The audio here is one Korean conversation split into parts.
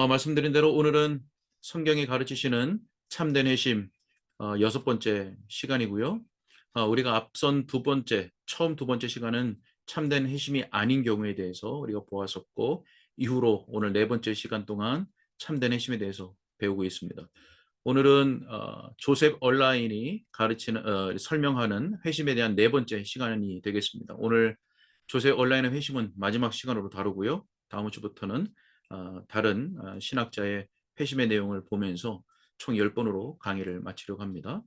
말씀드린 대로 오늘은 성경이 가르치시는 참된 회심 여섯 번째 시간이고요. 우리가 앞선 처음 두 번째 시간은 참된 회심이 아닌 경우에 대해서 우리가 보았었고, 이후로 오늘 네 번째 시간 동안 참된 회심에 대해서 배우고 있습니다. 오늘은 조셉 얼라인이 설명하는 회심에 대한 네 번째 시간이 되겠습니다. 오늘 조셉 얼라인의 회심은 마지막 시간으로 다루고요. 다음 주부터는 다른 신학자의 회심의 내용을 보면서 총 10번으로 강의를 마치려고 합니다.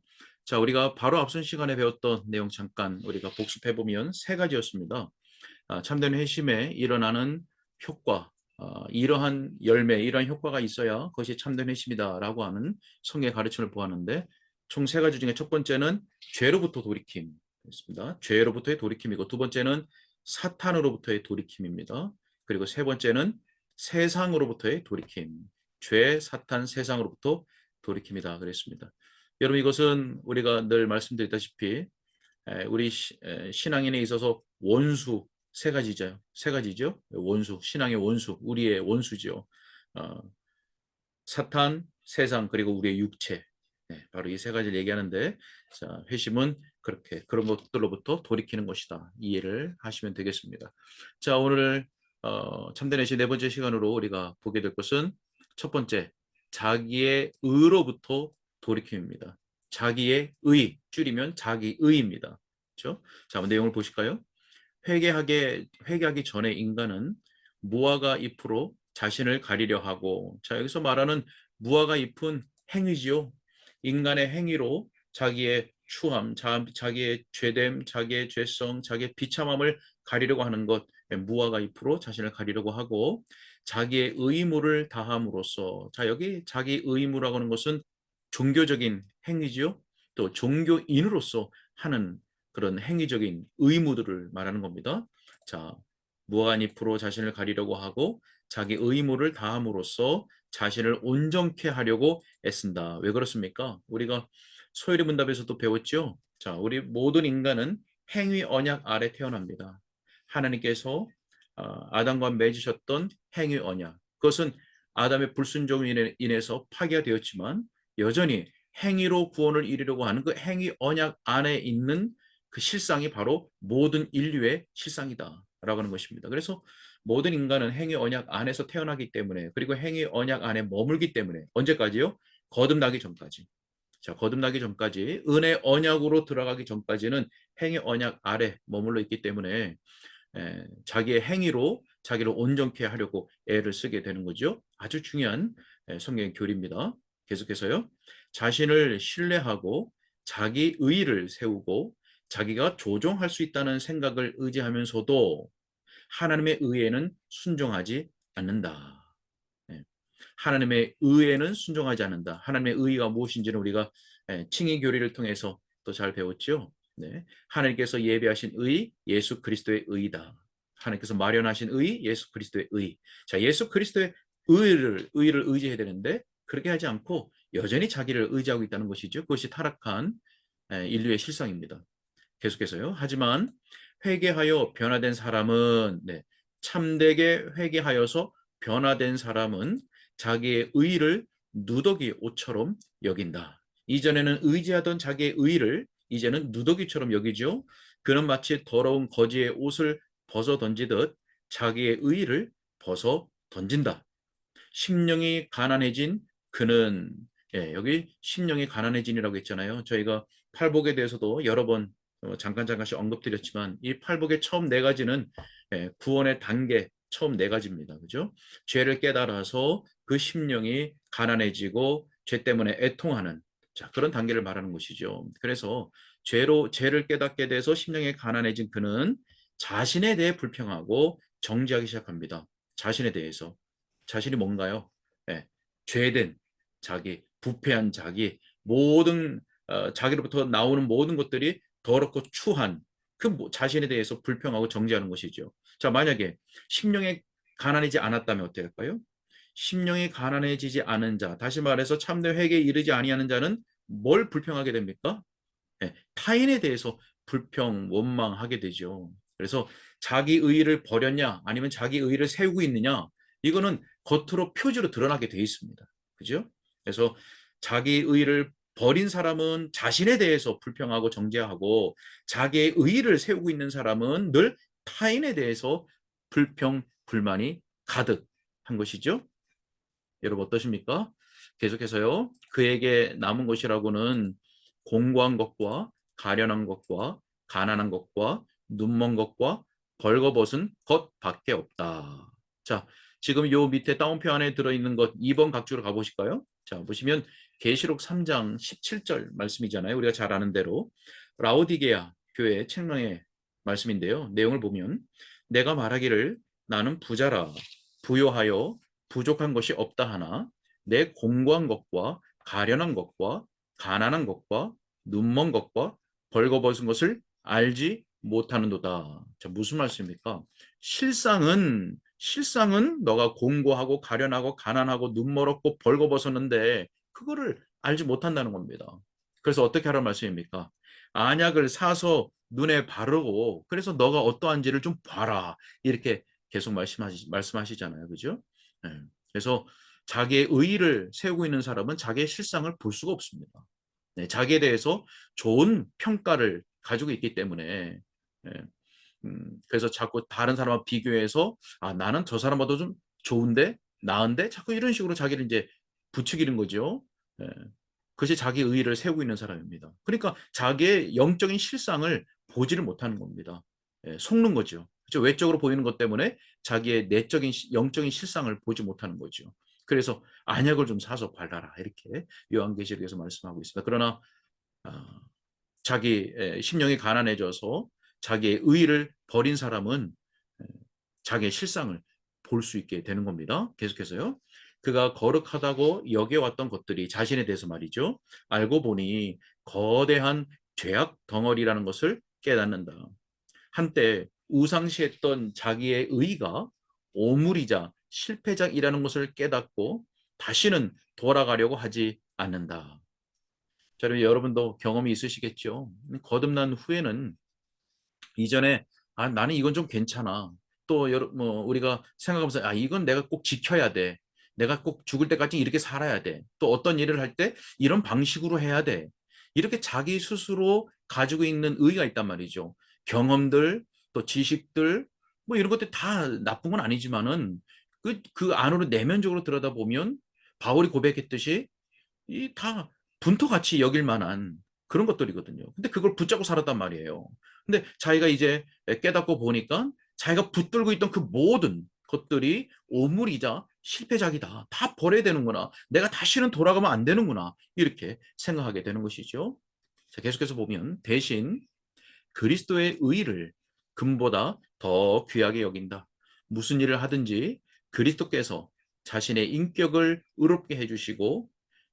자, 우리가 바로 앞선 시간에 배웠던 내용 잠깐 우리가 복습해보면 세 가지였습니다. 참된 회심에 일어나는 효과, 이러한 열매, 이러한 효과가 있어야 그것이 참된 회심이다라고 하는 성경의 가르침을 보았는데, 총 세 가지 중에 첫 번째는 죄로부터 돌이킴입니다. 죄로부터의 돌이킴이고, 두 번째는 사탄으로부터의 돌이킴입니다. 그리고 세 번째는 세상으로부터의 돌이킴, 죄, 사탄, 세상으로부터 돌이킴이다 그랬습니다. 여러분, 이것은 우리가 늘 말씀드렸다시피 우리 신앙인에 있어서 원수 세 가지죠. 원수, 신앙의 원수, 우리의 원수죠. 어, 사탄, 세상, 그리고 우리의 육체. 바로 이 세 가지를 얘기하는데, 자, 회심은 그렇게 그런 것들로부터 돌이키는 것이다. 이해를 하시면 되겠습니다. 자, 오늘 참된 회심 네 번째 시간으로 우리가 보게 될 것은 첫 번째, 자기의 의로부터 돌이킴입니다. 자기의 의, 줄이면 자기의입니다. 그렇죠? 자, 한번 내용을 보실까요? 회개하기 전에 인간은 무화과 잎으로 자신을 가리려 하고, 자, 여기서 말하는 무화과 잎은 행위지요. 인간의 행위로 자기의 추함, 자기의 죄됨, 자기의 죄성, 자기의 비참함을 가리려고 하는 것, 무화과 잎으로 자신을 가리려고 하고, 자기의 의무를 다함으로써, 자, 여기 자기 의무라고 하는 것은 종교적인 행위지요. 또 종교인으로서 하는 그런 행위적인 의무들을 말하는 겁니다. 자, 무한잎으로 자신을 가리려고 하고 자기 의무를 다함으로써 자신을 온전케 하려고 애쓴다. 왜 그렇습니까? 우리가 소요리 문답에서도 배웠죠. 자, 우리 모든 인간은 행위 언약 아래 태어납니다. 하나님께서 아담과 맺으셨던 행위 언약, 그것은 아담의 불순종으로 인해서 파괴가 되었지만 여전히 행위로 구원을 이루려고 하는 그 행위 언약 안에 있는 그 실상이 바로 모든 인류의 실상이다 라고 하는 것입니다. 그래서 모든 인간은 행위 언약 안에서 태어나기 때문에, 그리고 행위 언약 안에 머물기 때문에, 언제까지요? 거듭나기 전까지. 자, 거듭나기 전까지, 은혜 언약으로 들어가기 전까지는 행위 언약 아래 머물러 있기 때문에 자기의 행위로 자기를 온전케 하려고 애를 쓰게 되는 거죠. 아주 중요한 성경의 교리입니다. 계속해서요. 자신을 신뢰하고 자기 의의를 세우고 자기가 조종할 수 있다는 생각을 의지하면서도 하나님의 의에는 순종하지 않는다. 하나님의 의에는 순종하지 않는다. 하나님의 의가 무엇인지는 우리가 칭의 교리를 통해서 또 잘 배웠죠. 네. 하나님께서 예비하신 의, 예수 그리스도의 의다. 하나님께서 마련하신 의, 예수 그리스도의 의. 자, 예수 그리스도의 의를 의지해야 되는데 그렇게 하지 않고 여전히 자기를 의지하고 있다는 것이죠. 그것이 타락한 인류의 실상입니다. 계속해서요. 하지만 회개하여 변화된 사람은, 참되게 회개하여서 변화된 사람은 자기의 의를 누더기 옷처럼 여긴다. 이전에는 의지하던 자기의 의를 이제는 누더기처럼 여기죠. 그는 마치 더러운 거지의 옷을 벗어 던지듯 자기의 의를 벗어 던진다. 심령이 가난해진 그는, 여기 심령이 가난해진이라고 했잖아요. 저희가 팔복에 대해서도 여러 번 잠깐씩 언급드렸지만 이 팔복의 처음 네 가지는 구원의 단계 처음 네 가지입니다. 그죠? 죄를 깨달아서 그 심령이 가난해지고 죄 때문에 애통하는, 자, 그런 단계를 말하는 것이죠. 그래서 죄를 깨닫게 돼서 심령이 가난해진 그는 자신에 대해 불평하고 정죄하기 시작합니다. 자신에 대해서. 자신이 뭔가요? 예, 죄된 자기, 부패한 자기, 모든 자기로부터 나오는 모든 것들이 더럽고 추한 그 자신에 대해서 불평하고 정죄하는 것이죠. 자, 만약에 심령에 가난하지 않았다면 어떨까요? 심령이 가난해지지 않은 자, 다시 말해서 참된 회개에 이르지 아니하는 자는 뭘 불평하게 됩니까? 타인에 대해서 불평, 원망하게 되죠. 그래서 자기 의의를 버렸냐, 아니면 자기 의의를 세우고 있느냐, 이거는 겉으로 표지로 드러나게 돼 있습니다. 그죠? 그래서 자기 의를 버린 사람은 자신에 대해서 불평하고 정죄하고 자기의 의의를 세우고 있는 사람은 늘 타인에 대해서 불평, 불만이 가득한 것이죠. 여러분 어떠십니까? 계속해서요. 그에게 남은 것이라고는 공고한 것과 가련한 것과 가난한 것과 눈먼 것과 벌거벗은 것밖에 없다. 자, 지금 요 밑에 따옴표 안에 들어있는 것 2번 각주로 가보실까요? 자, 보시면 계시록 3장 17절 말씀이잖아요. 우리가 잘 아는 대로 라오디게아 교회 책망의 말씀인데요. 내용을 보면 내가 말하기를 나는 부자라 부요하여 부족한 것이 없다 하나 내 공고한 것과 가련한 것과 가난한 것과 눈먼 것과 벌거벗은 것을 알지 못하는도다. 자, 무슨 말씀입니까? 실상은 너가 공고하고 가련하고 가난하고 눈멀었고 벌거벗었는데 그거를 알지 못한다는 겁니다. 그래서 어떻게 하라는 말씀입니까? 안약을 사서 눈에 바르고 그래서 너가 어떠한지를 좀 봐라. 이렇게 계속 말씀하시잖아요. 그죠? 네. 그래서 자기의 의의를 세우고 있는 사람은 자기의 실상을 볼 수가 없습니다. 네, 자기에 대해서 좋은 평가를 가지고 있기 때문에 네, 그래서 자꾸 다른 사람과 비교해서 아 나는 저 사람보다 좀 좋은데 나은데 자꾸 이런 식으로 자기를 이제 부추기는 거죠. 네, 그것이 자기 의의를 세우고 있는 사람입니다. 그러니까 자기의 영적인 실상을 보지를 못하는 겁니다. 예, 속는 거죠. 그렇죠? 외적으로 보이는 것 때문에 자기의 내적인 영적인 실상을 보지 못하는 거죠. 그래서 안약을 좀 사서 발라라 이렇게 요한계시록에서 말씀하고 있습니다. 그러나 아, 자기 심령이 가난해져서 자기의 의의를 버린 사람은 자기의 실상을 볼 수 있게 되는 겁니다. 계속해서요. 그가 거룩하다고 여겨왔던 것들이 자신에 대해서 말이죠. 알고 보니 거대한 죄악 덩어리라는 것을 깨닫는다. 한때 우상시했던 자기의 의의가 오물이자 실패작이라는 것을 깨닫고 다시는 돌아가려고 하지 않는다. 자, 여러분도 경험이 있으시겠죠. 거듭난 후에는 이전에 아 나는 이건 좀 괜찮아. 또 뭐 우리가 생각하면서 아 이건 내가 꼭 지켜야 돼. 내가 꼭 죽을 때까지 이렇게 살아야 돼. 또 어떤 일을 할 때 이런 방식으로 해야 돼. 이렇게 자기 스스로 가지고 있는 의의가 있단 말이죠. 경험들, 또 지식들, 뭐 이런 것들 다 나쁜 건 아니지만은 그 안으로 내면적으로 들여다보면 바울이 고백했듯이 이 다 분토같이 여길 만한 그런 것들이거든요. 근데 그걸 붙잡고 살았단 말이에요. 근데 자기가 이제 깨닫고 보니까 자기가 붙들고 있던 그 모든 것들이 오물이자 실패작이다. 다 버려야 되는구나. 내가 다시는 돌아가면 안 되는구나. 이렇게 생각하게 되는 것이죠. 자, 계속해서 보면 대신 그리스도의 의를 금보다 더 귀하게 여긴다. 무슨 일을 하든지 그리스도께서 자신의 인격을 의롭게 해주시고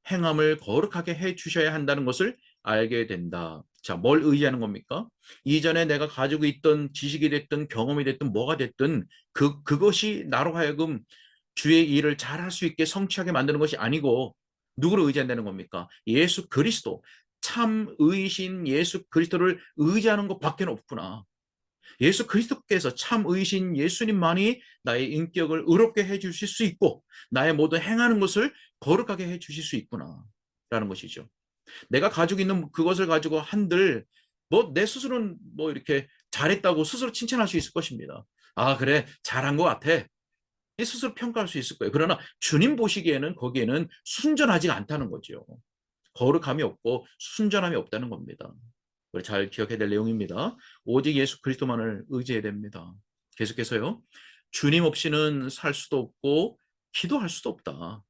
행함을 거룩하게 해주셔야 한다는 것을 알게 된다. 자, 뭘 의지하는 겁니까? 이전에 내가 가지고 있던 지식이 됐든 경험이 됐든 뭐가 됐든 그것이 나로 하여금 주의 일을 잘할 수 있게 성취하게 만드는 것이 아니고 누구를 의지한다는 겁니까? 예수 그리스도. 참 의신 예수 그리스도를 의지하는 것밖에 없구나. 예수 그리스도께서 참 의신 예수님만이 나의 인격을 의롭게 해주실 수 있고 나의 모든 행하는 것을 거룩하게 해주실 수 있구나 라는 것이죠. 내가 가지고 있는 그것을 가지고 한들 뭐 내 스스로는 뭐 이렇게 잘했다고 스스로 칭찬할 수 있을 것입니다. 아 그래 잘한 것 같아. 스스로 평가할 수 있을 거예요. 그러나 주님 보시기에는 거기에는 순전하지가 않다는 거죠. 거룩함이 없고 순전함이 없다는 겁니다. 잘 기억해야 될 내용입니다. 오직 예수 그리스도만을 의지해야 됩니다. 계속해서요. 주님 없이는 살 수도 없고 기도할 수도 없다.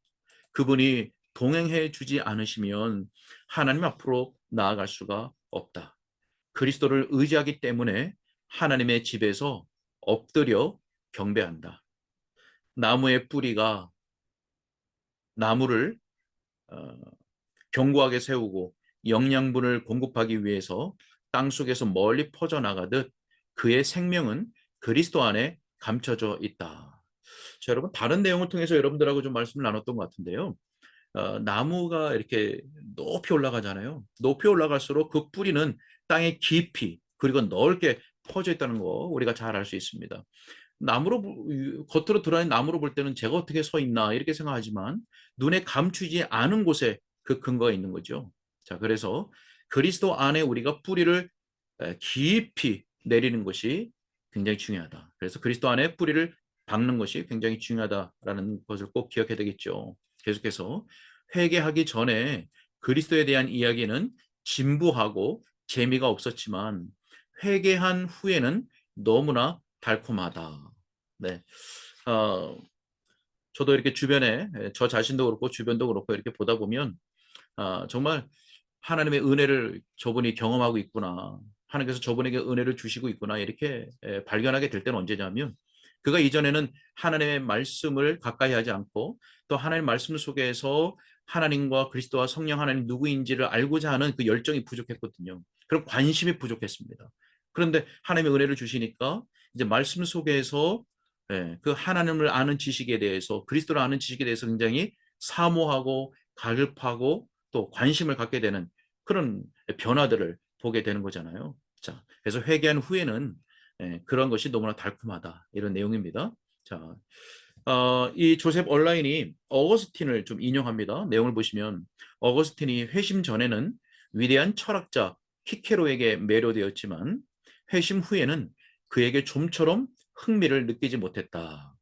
그분이 동행해 주지 않으시면 하나님 앞으로 나아갈 수가 없다. 그리스도를 의지하기 때문에 하나님의 집에서 엎드려 경배한다. 나무의 뿌리가 나무를 어, 견고하게 세우고 영양분을 공급하기 위해서 땅 속에서 멀리 퍼져나가듯 그의 생명은 그리스도 안에 감춰져 있다. 자, 여러분 다른 내용을 통해서 여러분들하고 좀 말씀을 나눴던 것 같은데요. 나무가 이렇게 높이 올라가잖아요. 높이 올라갈수록 그 뿌리는 땅에 깊이 그리고 넓게 퍼져 있다는 거 우리가 잘 알 수 있습니다. 겉으로 드러난 나무로 볼 때는 제가 어떻게 서 있나 이렇게 생각하지만 눈에 감추지 않은 곳에 그 근거가 있는 거죠. 자, 그래서 그리스도 안에 우리가 뿌리를 깊이 내리는 것이 굉장히 중요하다. 그래서 그리스도 안에 뿌리를 박는 것이 굉장히 중요하다라는 것을 꼭 기억해야 되겠죠. 계속해서 회개하기 전에 그리스도에 대한 이야기는 진부하고 재미가 없었지만 회개한 후에는 너무나 달콤하다. 네. 어, 저도 이렇게 주변에 저 자신도 그렇고 주변도 그렇고 이렇게 보다 보면 정말 하나님의 은혜를 저분이 경험하고 있구나. 하나님께서 저분에게 은혜를 주시고 있구나. 이렇게 발견하게 될 때는 언제냐면 그가 이전에는 하나님의 말씀을 가까이 하지 않고 또 하나님의 말씀 속에서 하나님과 그리스도와 성령 하나님 누구인지를 알고자 하는 그 열정이 부족했거든요. 그럼 관심이 부족했습니다. 그런데 하나님의 은혜를 주시니까 이제 말씀 속에서 그 하나님을 아는 지식에 대해서 그리스도를 아는 지식에 대해서 굉장히 사모하고 갈급하고 또 관심을 갖게 되는 그런 변화들을 보게 되는 거잖아요. 자, 그래서 회개한 후에는 그런 것이 너무나 달콤하다 이런 내용입니다. 자, 이 조셉 얼라인이 어거스틴을 좀 인용합니다. 내용을 보시면 어거스틴이 회심 전에는 위대한 철학자 키케로에게 매료되었지만 회심 후에는 그에게 좀처럼 흥미를 느끼지 못했다.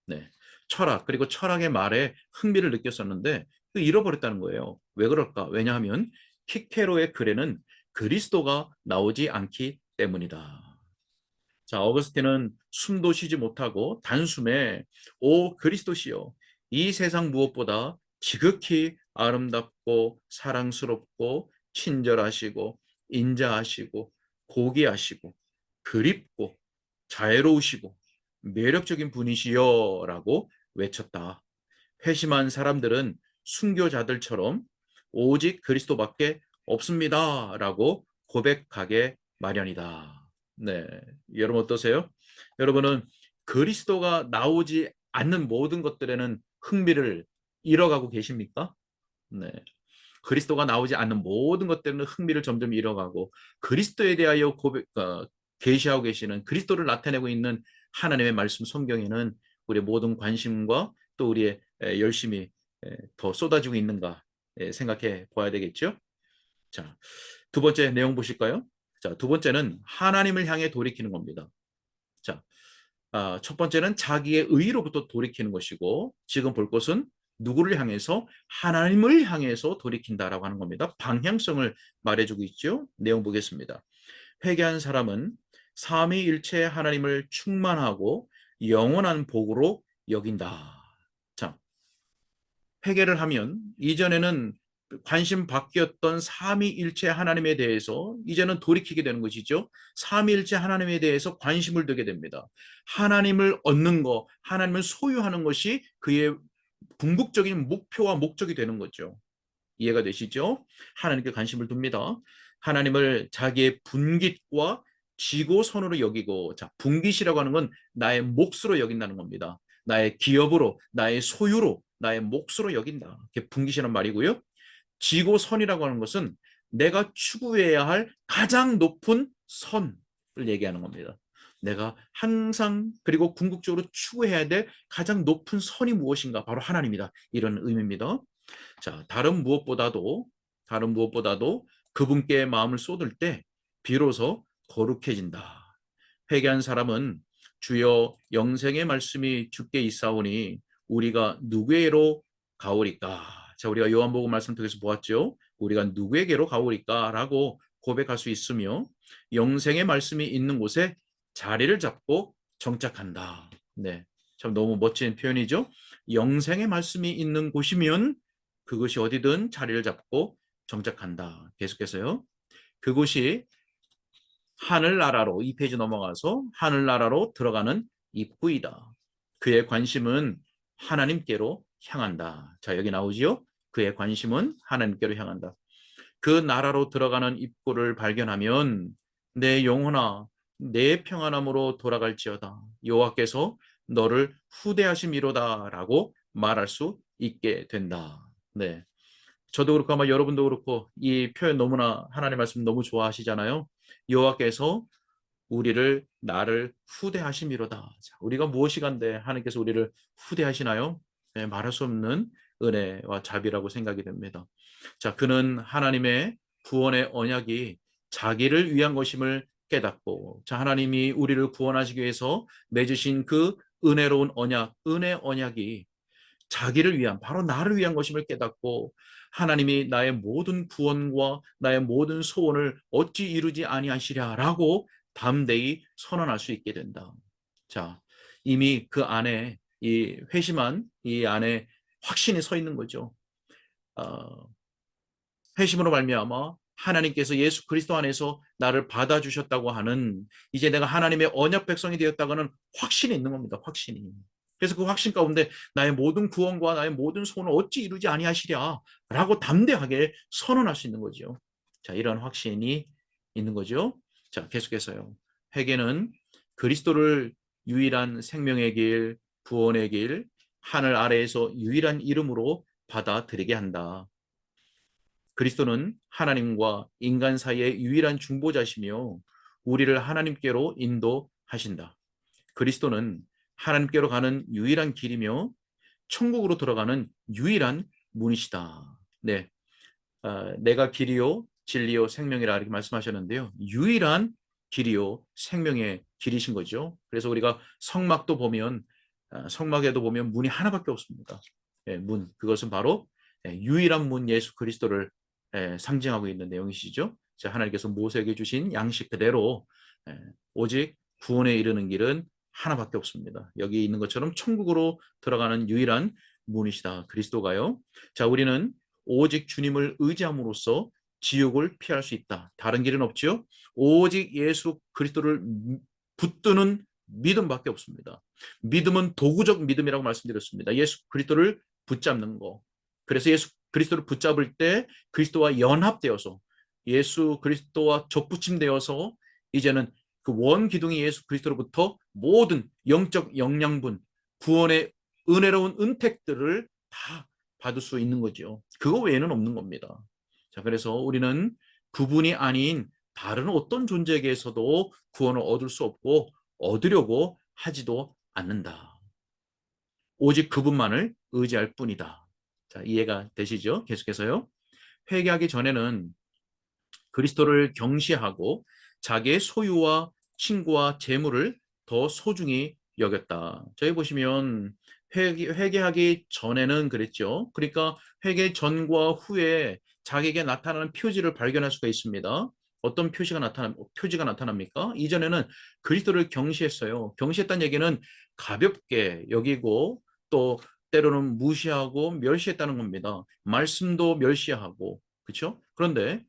네. 철학 그리고 철학의 말에 흥미를 느꼈었는데 잃어버렸다는 거예요. 왜 그럴까? 왜냐하면 키케로의 글에는 그리스도가 나오지 않기 때문이다. 자, 어거스틴은 숨도 쉬지 못하고 단숨에 오 그리스도시여 이 세상 무엇보다 지극히 아름답고 사랑스럽고 친절하시고 인자하시고 고귀하시고 그립고 자애로우시고 매력적인 분이시여라고 외쳤다. 회심한 사람들은 순교자들처럼 오직 그리스도밖에 없습니다라고 고백하게 마련이다. 네, 여러분 어떠세요? 여러분은 그리스도가 나오지 않는 모든 것들에는 흥미를 잃어가고 계십니까? 네. 그리스도가 나오지 않는 모든 것들은 흥미를 점점 잃어가고 그리스도에 대하여 계시하고 계시는 그리스도를 나타내고 있는 하나님의 말씀 성경에는 우리의 모든 관심과 또 우리의 열심이 더 쏟아지고 있는가 생각해 봐야 되겠죠. 자, 두 번째 내용 보실까요? 자, 두 번째는 하나님을 향해 돌이키는 겁니다. 자, 첫 번째는 자기의 의로부터 돌이키는 것이고 지금 볼 것은 누구를 향해서 하나님을 향해서 돌이킨다라고 하는 겁니다. 방향성을 말해주고 있죠. 내용 보겠습니다. 회개한 사람은 삼위일체 하나님을 충만하고 영원한 복으로 여긴다. 자, 회개를 하면 이전에는 관심 바뀌었던 삼위일체 하나님에 대해서 이제는 돌이키게 되는 것이죠. 삼위일체 하나님에 대해서 관심을 두게 됩니다. 하나님을 얻는 것, 하나님을 소유하는 것이 그의 궁극적인 목표와 목적이 되는 거죠. 이해가 되시죠? 하나님께 관심을 둡니다. 하나님을 자기의 분깃과 지고선으로 여기고, 자, 분깃이라고 하는 건 나의 몫으로 여긴다는 겁니다. 나의 기업으로, 나의 소유로, 나의 몫으로 여긴다. 이게 분깃이란 말이고요. 지고선이라고 하는 것은 내가 추구해야 할 가장 높은 선을 얘기하는 겁니다. 내가 항상 그리고 궁극적으로 추구해야 될 가장 높은 선이 무엇인가? 바로 하나님이다. 이런 의미입니다. 자, 다른 무엇보다도 그분께 마음을 쏟을 때 비로소 거룩해진다. 회개한 사람은 주여 영생의 말씀이 주께 있사오니 우리가 누구에게로 가오리까? 자, 우리가 요한복음 말씀 통해서 보았죠. 우리가 누구에게로 가오리까라고 고백할 수 있으며 영생의 말씀이 있는 곳에 자리를 잡고 정착한다. 네, 참 너무 멋진 표현이죠. 영생의 말씀이 있는 곳이면 그것이 어디든 자리를 잡고 정착한다. 계속해서요. 그곳이 하늘나라로 2페이지 넘어가서 하늘나라로 들어가는 입구이다. 그의 관심은 하나님께로 향한다. 자, 여기 나오지요. 그의 관심은 하나님께로 향한다. 그 나라로 들어가는 입구를 발견하면 내 영혼아 내 평안함으로 돌아갈지어다. 여호와께서 너를 후대하심이로다라고 말할 수 있게 된다. 네. 저도 그렇고 아마 여러분도 그렇고 이 표현 너무나 하나님 말씀 너무 좋아하시잖아요. 여호와께서 나를 후대하심이로다. 자, 우리가 무엇이간데 하나님께서 우리를 후대하시나요? 네, 말할 수 없는 은혜와 자비라고 생각이 됩니다. 자, 그는 하나님의 구원의 언약이 자기를 위한 것임을 깨닫고, 자, 하나님이 우리를 구원하시기 위해서 맺으신 그 은혜로운 언약, 은혜 언약이 자기를 위한, 바로 나를 위한 것임을 깨닫고, 하나님이 나의 모든 구원과 나의 모든 소원을 어찌 이루지 아니하시랴라고 담대히 선언할 수 있게 된다. 자, 이미 그 안에 이 회심한 이 안에 확신이 서 있는 거죠. 어, 회심으로 말미암아 하나님께서 예수 그리스도 안에서 나를 받아주셨다고 하는, 이제 내가 하나님의 언약 백성이 되었다고는 확신이 있는 겁니다. 확신이. 그래서 그 확신 가운데 나의 모든 구원과 나의 모든 소원을 어찌 이루지 아니하시랴 라고 담대하게 선언할 수 있는 거죠. 자, 이런 확신이 있는 거죠. 자, 계속해서요. 회개는 그리스도를 유일한 생명의 길, 구원의 길, 하늘 아래에서 유일한 이름으로 받아들이게 한다. 그리스도는 하나님과 인간 사이의 유일한 중보자시며 우리를 하나님께로 인도하신다. 그리스도는 하나님께로 가는 유일한 길이며 천국으로 들어가는 유일한 문이시다. 네, 내가 길이요 진리요 생명이라 이렇게 말씀하셨는데요. 유일한 길이요 생명의 길이신 거죠. 그래서 우리가 성막도 보면 성막에도 보면 문이 하나밖에 없습니다. 문, 그것은 바로 유일한 문 예수 그리스도를 상징하고 있는 내용이시죠. 하나님께서 모세에게 주신 양식 그대로 오직 구원에 이르는 길은 하나밖에 없습니다. 여기 있는 것처럼 천국으로 들어가는 유일한 문이시다. 그리스도가요. 자, 우리는 오직 주님을 의지함으로써 지옥을 피할 수 있다. 다른 길은 없죠. 오직 예수 그리스도를 붙드는 믿음밖에 없습니다. 믿음은 도구적 믿음이라고 말씀드렸습니다. 예수 그리스도를 붙잡는 거. 그래서 예수 그리스도를 붙잡을 때 그리스도와 연합되어서 예수 그리스도와 접붙임되어서 이제는 그 원 기둥이 예수 그리스도로부터 모든 영적 영양분, 구원의 은혜로운 은택들을 다 받을 수 있는 거죠. 그거 외에는 없는 겁니다. 자, 그래서 우리는 그분이 아닌 다른 어떤 존재에게서도 구원을 얻을 수 없고 얻으려고 하지도 않는다. 오직 그분만을 의지할 뿐이다. 자, 이해가 되시죠? 계속해서요. 회개하기 전에는 그리스도를 경시하고 자기의 소유와 친구와 재물을 더 소중히 여겼다. 저희 보시면 회개하기 전에는 그랬죠. 그러니까 회개 전과 후에 자기에게 나타나는 표지를 발견할 수가 있습니다. 어떤 표지가 나타납니까? 이전에는 그리스도를 경시했어요. 경시했다는 얘기는 가볍게 여기고 또 때로는 무시하고 멸시했다는 겁니다. 말씀도 멸시하고, 그렇죠? 그런데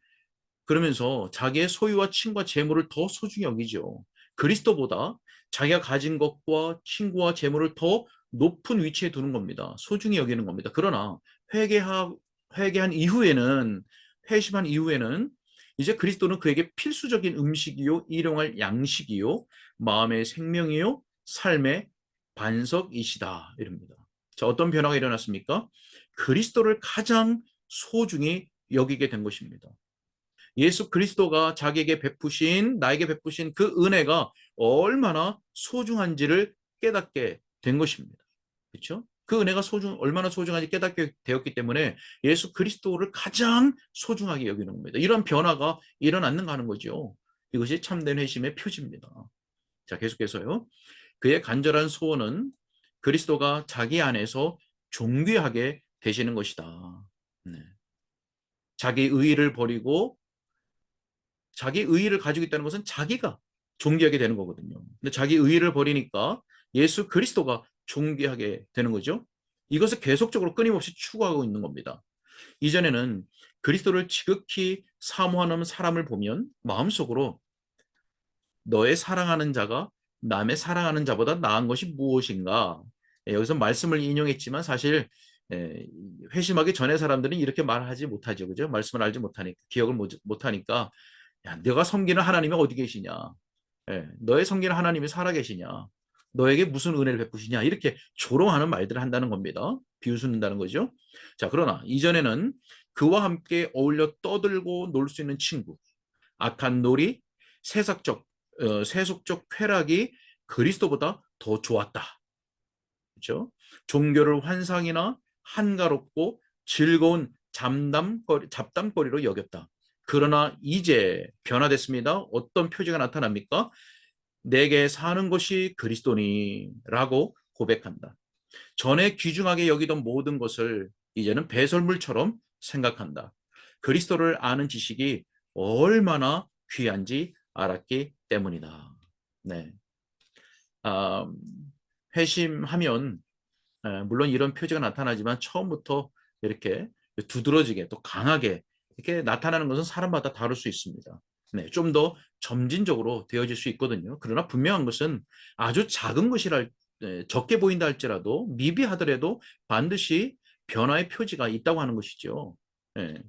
그러면서 자기의 소유와 친구와 재물을 더 소중히 여기죠. 그리스도보다 자기가 가진 것과 친구와 재물을 더 높은 위치에 두는 겁니다. 소중히 여기는 겁니다. 그러나 회개한 이후에는, 회심한 이후에는 이제 그리스도는 그에게 필수적인 음식이요, 일용할 양식이요, 마음의 생명이요, 삶의 반석이시다. 이럽니다. 자, 어떤 변화가 일어났습니까? 그리스도를 가장 소중히 여기게 된 것입니다. 예수 그리스도가 나에게 베푸신 그 은혜가 얼마나 소중한지를 깨닫게 된 것입니다. 그렇죠? 그 은혜가 얼마나 소중한지 깨닫게 되었기 때문에 예수 그리스도를 가장 소중하게 여기는 겁니다. 이런 변화가 일어났는가 하는 거죠. 이것이 참된 회심의 표지입니다. 자, 계속해서요. 그의 간절한 소원은 그리스도가 자기 안에서 존귀하게 되시는 것이다. 네. 자기 의의를 버리고 자기 의의를 가지고 있다는 것은 자기가 존귀하게 되는 거거든요. 근데 자기 의의를 버리니까 예수 그리스도가 존귀하게 되는 거죠. 이것을 계속적으로 끊임없이 추구하고 있는 겁니다. 이전에는 그리스도를 지극히 사모하는 사람을 보면 마음속으로 너의 사랑하는 자가 남의 사랑하는 자보다 나은 것이 무엇인가? 여기서 말씀을 인용했지만 사실 회심하기 전에 사람들은 이렇게 말하지 못하죠. 그죠? 말씀을 알지 못하니까, 기억을 못하니까 야, 너가 섬기는 하나님이 어디 계시냐? 너의 섬기는 하나님이 살아계시냐? 너에게 무슨 은혜를 베푸시냐? 이렇게 조롱하는 말들을 한다는 겁니다. 비웃는다는 거죠. 자, 그러나 이전에는 그와 함께 어울려 떠들고 놀 수 있는 친구, 악한 놀이, 세상적 세속적 쾌락이 그리스도보다 더 좋았다. 그렇죠? 종교를 환상이나 한가롭고 즐거운 잡담거리로 여겼다. 그러나 이제 변화됐습니다. 어떤 표지가 나타납니까? 내게 사는 것이 그리스도니라고 고백한다. 전에 귀중하게 여기던 모든 것을 이제는 배설물처럼 생각한다. 그리스도를 아는 지식이 얼마나 귀한지 알았기 때문이다. 네. 아, 회심하면 물론 이런 표지가 나타나지만 처음부터 이렇게 두드러지게 또 강하게 이렇게 나타나는 것은 사람마다 다를 수 있습니다. 네, 좀 더 점진적으로 되어질 수 있거든요. 그러나 분명한 것은 아주 작은 것이라 적게 보인다 할지라도 미비하더라도 반드시 변화의 표지가 있다고 하는 것이죠.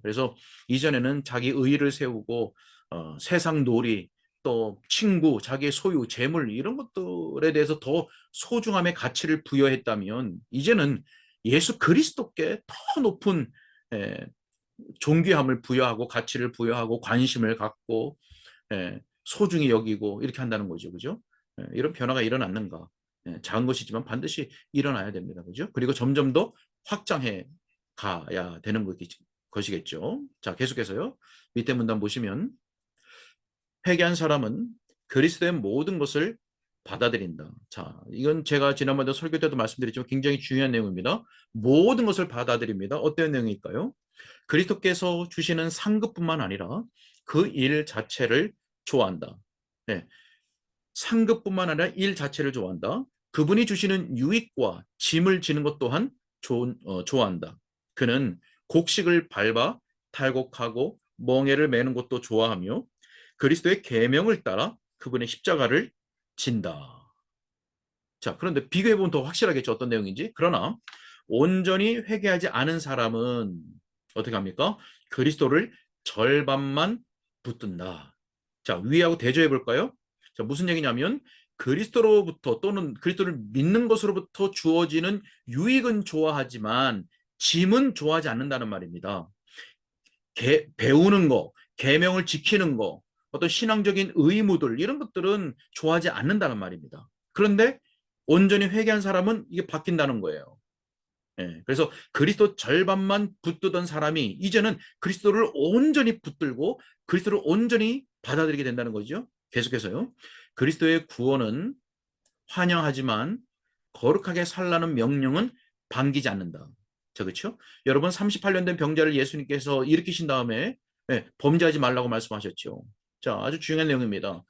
그래서 이전에는 자기 의의를 세우고 세상 놀이 또 친구, 자기의 소유, 재물 이런 것들에 대해서 더 소중함의 가치를 부여했다면 이제는 예수 그리스도께 더 높은 에, 존귀함을 부여하고 가치를 부여하고 관심을 갖고 소중히 여기고 이렇게 한다는 거죠. 그죠? 이런 변화가 일어났는가? 작은 것이지만 반드시 일어나야 됩니다. 그죠? 그리고 점점 더 확장해 가야 되는 것이겠죠. 자, 계속해서요. 밑에 문단 보시면 회개한 사람은 그리스도의 모든 것을 받아들인다. 자, 이건 제가 지난번에 설교 때도 말씀드렸지만 굉장히 중요한 내용입니다. 모든 것을 받아들입니다. 어떤 내용일까요? 그리스도께서 주시는 상급뿐만 아니라 그 일 자체를 좋아한다. 네, 상급뿐만 아니라 일 자체를 좋아한다. 그분이 주시는 유익과 짐을 지는 것 또한 좋아한다. 그는 곡식을 밟아 탈곡하고 멍에를 매는 것도 좋아하며 그리스도의 계명을 따라 그분의 십자가를 진다. 자, 그런데 비교해보면 더 확실하겠죠. 어떤 내용인지. 그러나 온전히 회개하지 않은 사람은 어떻게 합니까? 그리스도를 절반만 붙든다. 자, 위하고 대조해 볼까요? 자, 무슨 얘기냐면 그리스도로부터 또는 그리스도를 믿는 것으로부터 주어지는 유익은 좋아하지만 짐은 좋아하지 않는다는 말입니다. 배우는 거, 계명을 지키는 거, 어떤 신앙적인 의무들 이런 것들은 좋아하지 않는다는 말입니다. 그런데 온전히 회개한 사람은 이게 바뀐다는 거예요. 그래서 그리스도 절반만 붙들던 사람이 이제는 그리스도를 온전히 붙들고 그리스도를 온전히 받아들이게 된다는 거죠. 계속해서요. 그리스도의 구원은 환영하지만 거룩하게 살라는 명령은 반기지 않는다. 자, 그렇죠? 여러분 38년 된 병자를 예수님께서 일으키신 다음에 범죄하지 말라고 말씀하셨죠. 자, 아주 중요한 내용입니다.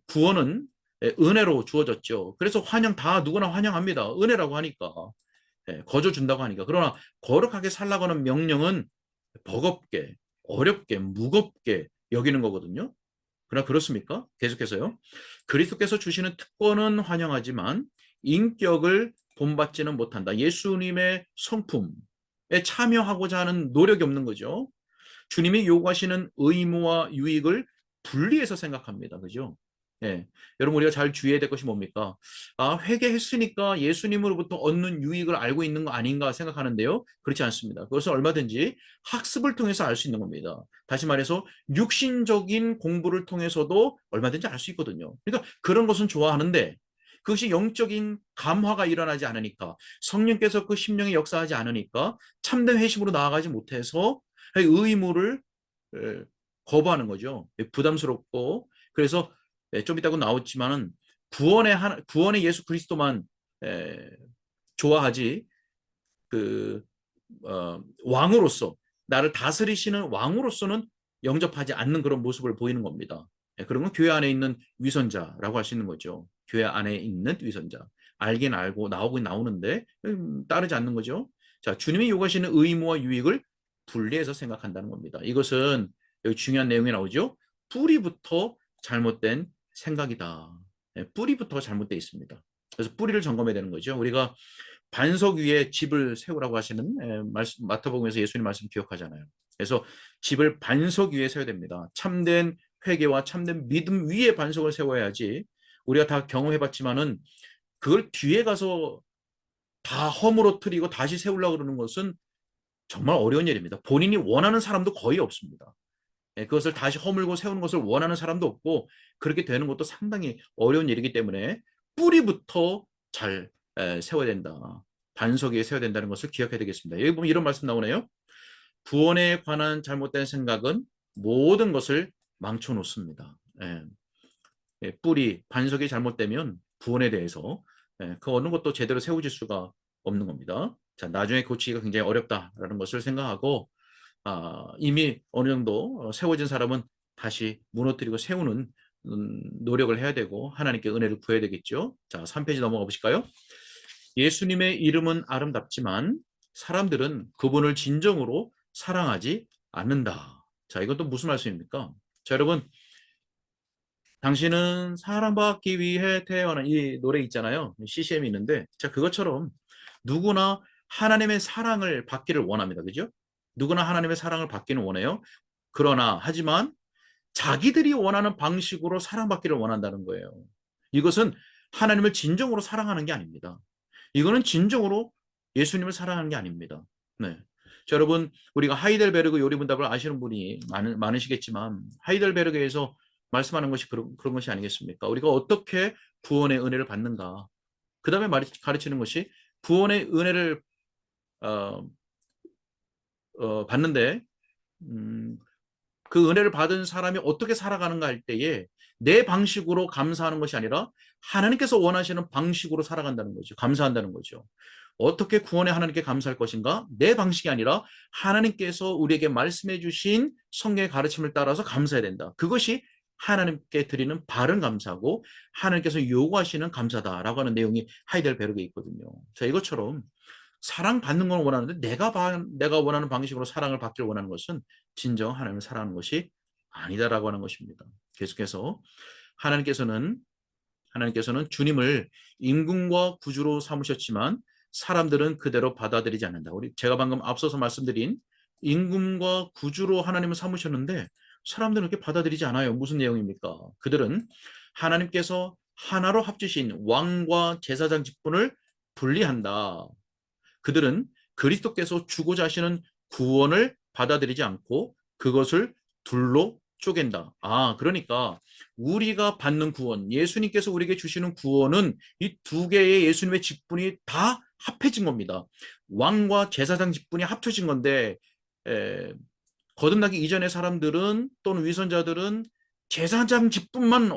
구원은 은혜로 주어졌죠. 그래서 환영 다 누구나 환영합니다. 은혜라고 하니까. 거저 준다고 하니까. 그러나 거룩하게 살라고 하는 명령은 버겁게, 어렵게, 무겁게 여기는 거거든요. 그러나 그렇습니까? 계속해서요. 그리스도께서 주시는 특권은 환영하지만 인격을 본받지는 못한다. 예수님의 성품에 참여하고자 하는 노력이 없는 거죠. 주님이 요구하시는 의무와 유익을 분리해서 생각합니다. 그죠? 예. 여러분, 우리가 잘 주의해야 될 것이 뭡니까? 아, 회개했으니까 예수님으로부터 얻는 유익을 알고 있는 거 아닌가 생각하는데요. 그렇지 않습니다. 그것은 얼마든지 학습을 통해서 알 수 있는 겁니다. 다시 말해서 육신적인 공부를 통해서도 얼마든지 알 수 있거든요. 그러니까 그런 것은 좋아하는데 그것이 영적인 감화가 일어나지 않으니까 성령께서 그 심령에 역사하지 않으니까 참된 회심으로 나아가지 못해서 의무를 에, 거부하는 거죠. 부담스럽고 그래서 좀 이따가 나오지만은 구원의 예수 그리스도만 에, 좋아하지 그 왕으로서 나를 다스리시는 왕으로서는 영접하지 않는 그런 모습을 보이는 겁니다. 그런 건 교회 안에 있는 위선자라고 할 수 있는 거죠. 교회 안에 있는 위선자. 알긴 알고 나오긴 나오는데 따르지 않는 거죠. 자, 주님이 요구하시는 의무와 유익을 분리해서 생각한다는 겁니다. 이것은 여기 중요한 내용이 나오죠. 뿌리부터 잘못된 생각이다. 뿌리부터 잘못되어 있습니다. 그래서 뿌리를 점검해야 되는 거죠. 우리가 반석 위에 집을 세우라고 하시는 마태복음에서 예수님 말씀 기억하잖아요. 그래서 집을 반석 위에 세워야 됩니다. 참된 회개와 참된 믿음 위에 반석을 세워야지 우리가 다 경험해봤지만은 그걸 뒤에 가서 다 허물어뜨리고 다시 세우려고 그러는 것은 정말 어려운 일입니다. 본인이 원하는 사람도 거의 없습니다. 그것을 다시 허물고 세우는 것을 원하는 사람도 없고 그렇게 되는 것도 상당히 어려운 일이기 때문에 뿌리부터 잘 세워야 된다. 반석 위에 세워야 된다는 것을 기억해야 되겠습니다. 여기 보면 이런 말씀 나오네요. 구원에 관한 잘못된 생각은 모든 것을 망쳐놓습니다. 뿌리, 반석이 잘못되면 구원에 대해서 그 어느 것도 제대로 세워질 수가 없는 겁니다. 자, 나중에 고치기가 굉장히 어렵다라는 것을 생각하고 이미 어느 정도 세워진 사람은 다시 무너뜨리고 세우는 노력을 해야 되고 하나님께 은혜를 구해야 되겠죠. 자, 3페이지 넘어가 보실까요? 예수님의 이름은 아름답지만 사람들은 그분을 진정으로 사랑하지 않는다. 자, 이건 또 무슨 말씀입니까? 자, 여러분, 당신은 사랑받기 위해 태어난 이 노래 있잖아요. CCM이 있는데, 자, 그것처럼 누구나 하나님의 사랑을 받기를 원합니다. 그죠? 누구나 하나님의 사랑을 받기는 원해요. 그러나, 하지만 자기들이 원하는 방식으로 사랑받기를 원한다는 거예요. 이것은 하나님을 진정으로 사랑하는 게 아닙니다. 이거는 진정으로 예수님을 사랑하는 게 아닙니다. 네. 자, 여러분, 우리가 하이델베르그 요리문답을 아시는 분이 많으시겠지만 하이델베르그에서 말씀하는 것이 그런 것이 아니겠습니까? 우리가 어떻게 구원의 은혜를 받는가? 그 다음에 가르치는 것이 구원의 은혜를 어, 받는데 그 은혜를 받은 사람이 어떻게 살아가는가 할 때에 내 방식으로 감사하는 것이 아니라 하나님께서 원하시는 방식으로 살아간다는 거죠. 감사한다는 거죠. 어떻게 구원에 하나님께 감사할 것인가? 내 방식이 아니라 하나님께서 우리에게 말씀해 주신 성경의 가르침을 따라서 감사해야 된다. 그것이 하나님께 드리는 바른 감사고 하나님께서 요구하시는 감사다라고 하는 내용이 하이델베르그에 있거든요. 자, 이것처럼 사랑받는 걸 원하는데 내가 원하는 방식으로 사랑을 받기를 원하는 것은 진정 하나님을 사랑하는 것이 아니다라고 하는 것입니다. 계속해서 하나님께서는 주님을 임금과 구주로 삼으셨지만 사람들은 그대로 받아들이지 않는다. 제가 방금 앞서서 말씀드린 임금과 구주로 하나님을 삼으셨는데 사람들은 그렇게 받아들이지 않아요. 무슨 내용입니까? 그들은 하나님께서 하나로 합치신 왕과 제사장 직분을 분리한다. 그들은 그리스도께서 주고자 하시는 구원을 받아들이지 않고 그것을 둘로 쪼갠다. 그러니까 우리가 받는 구원, 예수님께서 우리에게 주시는 구원은 이 두 개의 예수님의 직분이 다 합해진 겁니다. 왕과 제사장 직분이 합쳐진 건데 거듭나기 이전의 사람들은 또는 위선자들은 제사장 직분만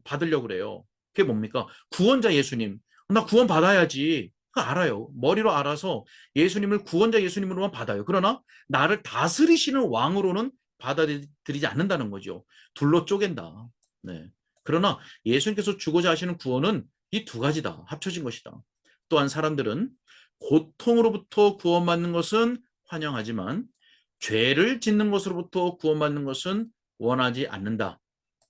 받으려고 그래요. 그게 뭡니까? 구원자 예수님. 나 구원 받아야지. 그거 알아요. 머리로 알아서 예수님을 구원자 예수님으로만 받아요. 그러나 나를 다스리시는 왕으로는 받아들이지 않는다는 거죠. 둘로 쪼갠다. 네. 그러나 예수님께서 주고자 하시는 구원은 이 두 가지다. 합쳐진 것이다. 또한 사람들은 고통으로부터 구원받는 것은 환영하지만 죄를 짓는 것으로부터 구원받는 것은 원하지 않는다.